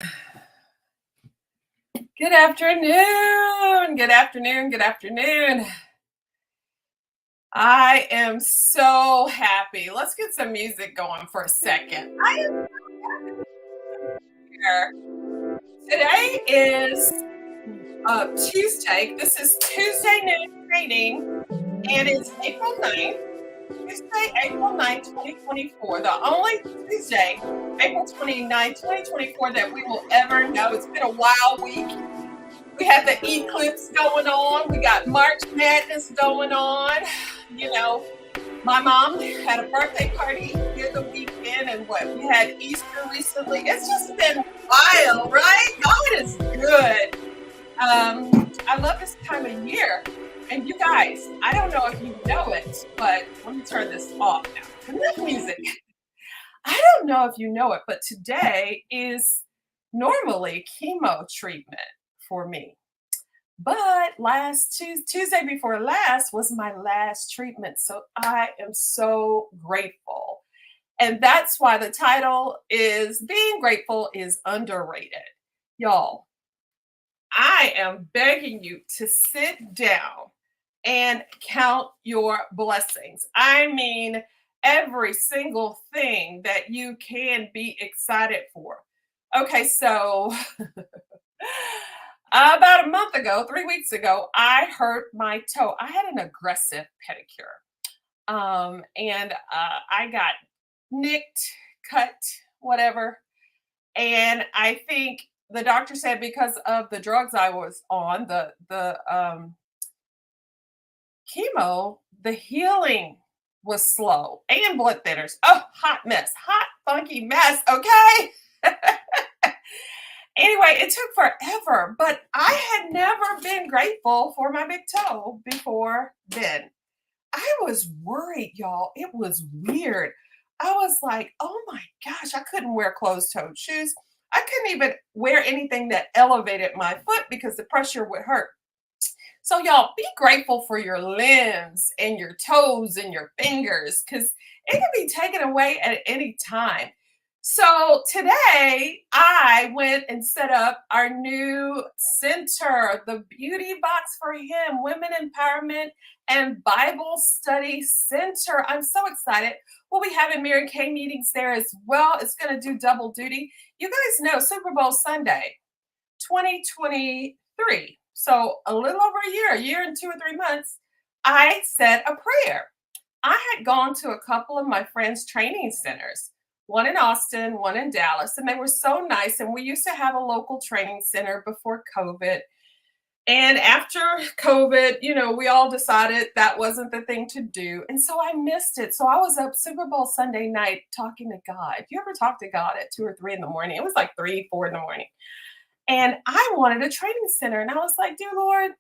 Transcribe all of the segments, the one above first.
Good afternoon. Good afternoon. Good afternoon. I am so happy. Let's get some music going for a second. I am here. Today is Tuesday. This is Tuesday noon training, and it's April 9th. Tuesday, April 9th, 2024. The only Tuesday, April 29th, 2024 that we will ever know. It's been a wild week. We had the eclipse going on. We got March Madness going on. You know, my mom had a birthday party here the weekend, and we had Easter recently. It's just been wild, right? God is good. I love this time of year. And you guys, I don't know if you know it, but let me turn this off now. Enough music. I don't know if you know it, but today is normally chemo treatment for me. But last Tuesday before last was my last treatment. So I am so grateful. And that's why the title is Being Grateful is Underrated. Y'all, I am begging you to sit down and count your blessings. I mean, every single thing that you can be excited for. Okay, so about a month ago, 3 weeks ago, I hurt my toe. I had an aggressive pedicure. And I got nicked, cut, whatever. And I think the doctor said because of the drugs I was on, the chemo, the healing was slow and blood thinners. Oh, hot mess, hot, funky mess. Okay. Anyway, it took forever, but I had never been grateful for my big toe before then. I was worried, y'all. It was weird. I was like, oh my gosh, I couldn't wear closed toed shoes. I couldn't even wear anything that elevated my foot because the pressure would hurt. So, y'all, be grateful for your limbs and your toes and your fingers because it can be taken away at any time. So, today I went and set up our new center, the Beauty Box for Him, Women Empowerment and Bible Study Center. I'm so excited. We'll be having Mary Kay meetings there as well. It's going to do double duty. You guys know Super Bowl Sunday, 2023. So a little over a year and 2 or 3 months, I said a prayer. I had gone to a couple of my friends' training centers, one in Austin, one in Dallas, and they were so nice. And we used to have a local training center before COVID. And after COVID, we all decided that wasn't the thing to do. And so I missed it. So I was up Super Bowl Sunday night talking to God. You ever talk to God at 2 or 3 in the morning? It was like 3, 4 in the morning. And I wanted a training center. And I was like, dear Lord,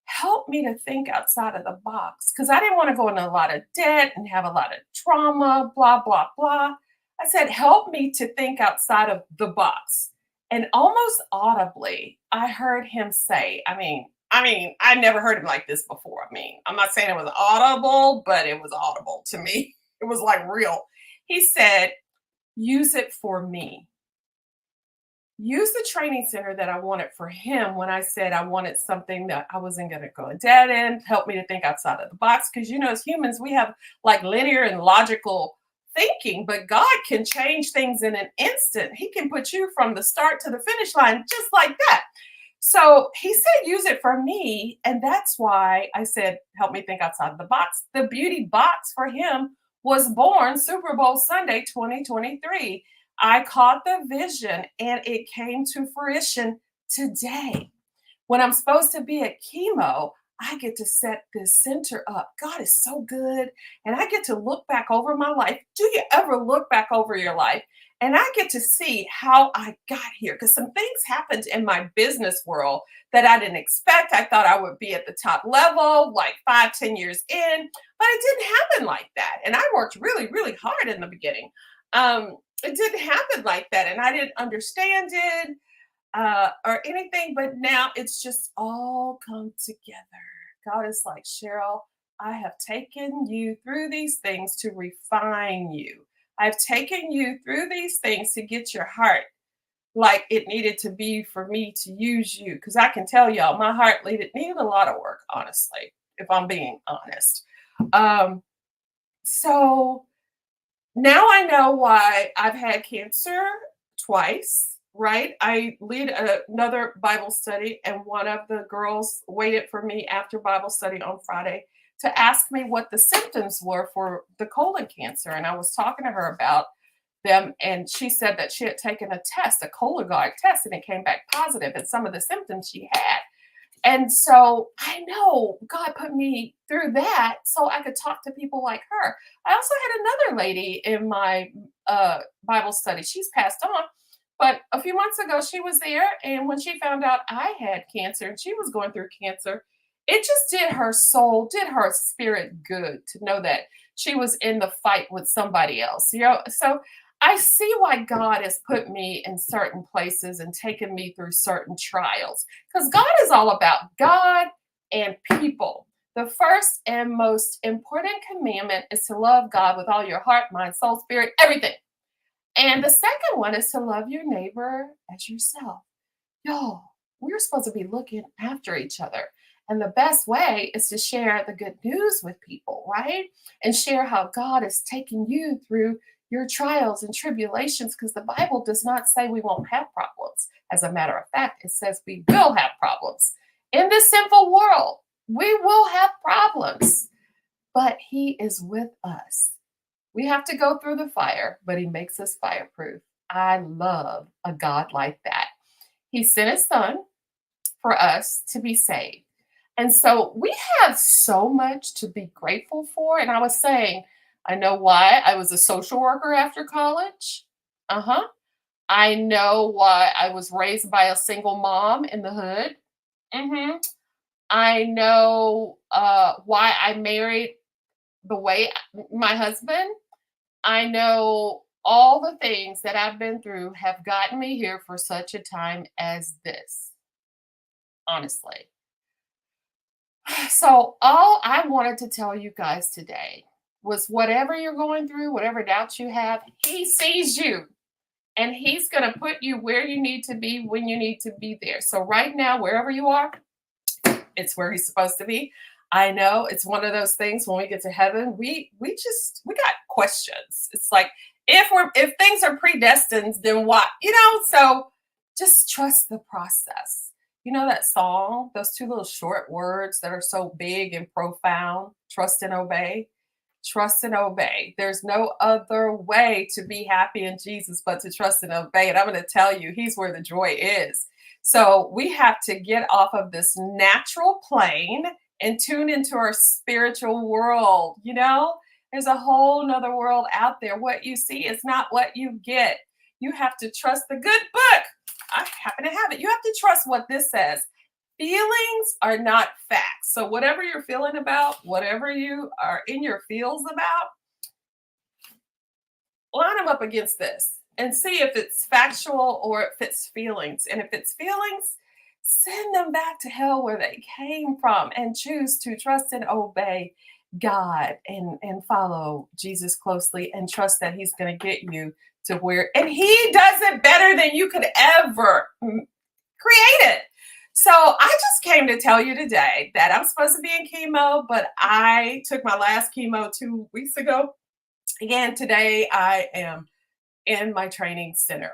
help me to think outside of the box because I didn't want to go into a lot of debt and have a lot of trauma, blah, blah, blah. I said, help me to think outside of the box. And almost audibly, I heard him say, I never heard him like this before. I'm not saying it was audible, but it was audible to me. It was like real. He said, use it for me. Use the training center that I wanted for him when I said I wanted something that I wasn't going to go dead in, help me to think outside of the box. Because, as humans, we have like linear and logical thinking, but God can change things in an instant. He can put you from the start to the finish line just like that. So he said, use it for me. And that's why I said, help me think outside the box. The beauty box for him was born Super Bowl Sunday, 2023. I caught the vision and it came to fruition today. When I'm supposed to be at chemo, I get to set this center up. God is so good. And I get to look back over my life. Do you ever look back over your life? And I get to see how I got here because some things happened in my business world that I didn't expect. I thought I would be at the top level, like 5, 10 years in, but it didn't happen like that. And I worked really, really hard in the beginning. It didn't happen like that. And I didn't understand it or anything, but now it's just all come together. God is like, Cheryl, I have taken you through these things to refine you. I've taken you through these things to get your heart like it needed to be for me to use you. Because I can tell y'all, my heart needed a lot of work, honestly, if I'm being honest. Um, so now I know why I've had cancer twice, right? I lead another Bible study, and one of the girls waited for me after Bible study on Friday to ask me what the symptoms were for the colon cancer. And I was talking to her about them, and she said that she had taken a test, a Cologuard test, and it came back positive, and some of the symptoms she had. And so I know God put me through that so I could talk to people like her. I also had another lady in my Bible study. She's passed on, but a few months ago she was there, and when she found out I had cancer and she was going through cancer, it just did her soul, did her spirit good to know that she was in the fight with somebody else. So I see why God has put me in certain places and taken me through certain trials, because God is all about God and people. The first and most important commandment is to love God with all your heart, mind, soul, spirit, everything. And the second one is to love your neighbor as yourself. Y'all, we're supposed to be looking after each other. And the best way is to share the good news with people, right? And share how God is taking you through your trials and tribulations, because the Bible does not say we won't have problems. As a matter of fact, it says we will have problems. In this sinful world, we will have problems, but He is with us. We have to go through the fire, but He makes us fireproof. I love a God like that. He sent His Son for us to be saved. And so we have so much to be grateful for. And I was saying, I know why I was a social worker after college. Uh-huh. I know why I was raised by a single mom in the hood. Mm-hmm. I know why I married the way my husband. I know all the things that I've been through have gotten me here for such a time as this, honestly. So, all I wanted to tell you guys today was whatever you're going through, whatever doubts you have, He sees you, and He's going to put you where you need to be when you need to be there. So, right now, wherever you are, it's where He's supposed to be. I know it's one of those things when we get to heaven, we got questions. It's like, if things are predestined, then what? So just trust the process. You know that song, those two little short words that are so big and profound, trust and obey. Trust and obey. There's no other way to be happy in Jesus but to trust and obey. And I'm going to tell you, He's where the joy is. So we have to get off of this natural plane and tune into our spiritual world. There's a whole nother world out there. What you see is not what you get. You have to trust the good book. I happen to have it. You have to trust what this says. Feelings are not facts. So whatever you're feeling about, whatever you are in your feels about, line them up against this and see if it's factual or if it's feelings. And if it's feelings, send them back to hell where they came from and choose to trust and obey God and follow Jesus closely and trust that He's going to get you to where, and He does it better than you could ever create it. So I just came to tell you today that I'm supposed to be in chemo, but I took my last chemo 2 weeks ago. Again, today I am in my training center.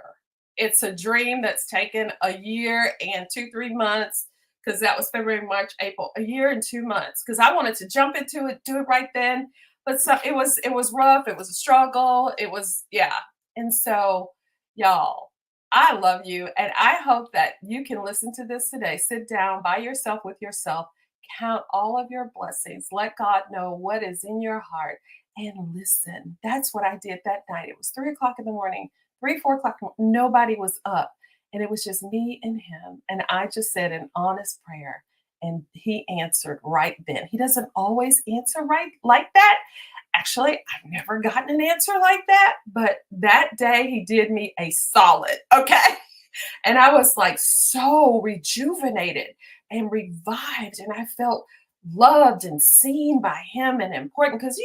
It's a dream that's taken a year and 2-3 months, because that was February, March, April, a year and 2 months, because I wanted to jump into it, do it right then. But so it was rough. It was a struggle. It was, yeah. And so, y'all, I love you. And I hope that you can listen to this today. Sit down by yourself with yourself, count all of your blessings, let God know what is in your heart, and listen. That's what I did that night. It was 3 o'clock in the morning, 3, 4 o'clock. Nobody was up. And it was just me and Him. And I just said an honest prayer. And He answered right then. He doesn't always answer right like that. Actually, I've never gotten an answer like that. But that day, He did me a solid. Okay. And I was like so rejuvenated and revived. And I felt loved and seen by him and important. Because,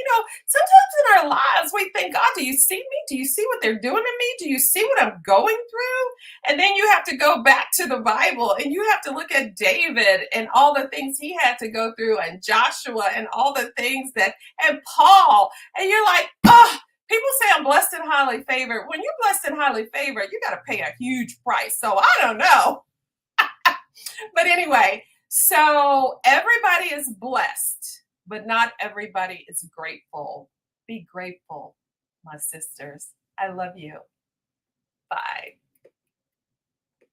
sometimes in our lives we think, God, do you see me? Do you see what they're doing to me? Do you see what I'm going through? And then you have to go back to the Bible and you have to look at David and all the things he had to go through, and Joshua and all the things and Paul. And you're like, oh, people say I'm blessed and highly favored. When you're blessed and highly favored, you got to pay a huge price. So I don't know. But anyway, so everybody is blessed, but not everybody is grateful. Be grateful, my sisters. I love you. Bye.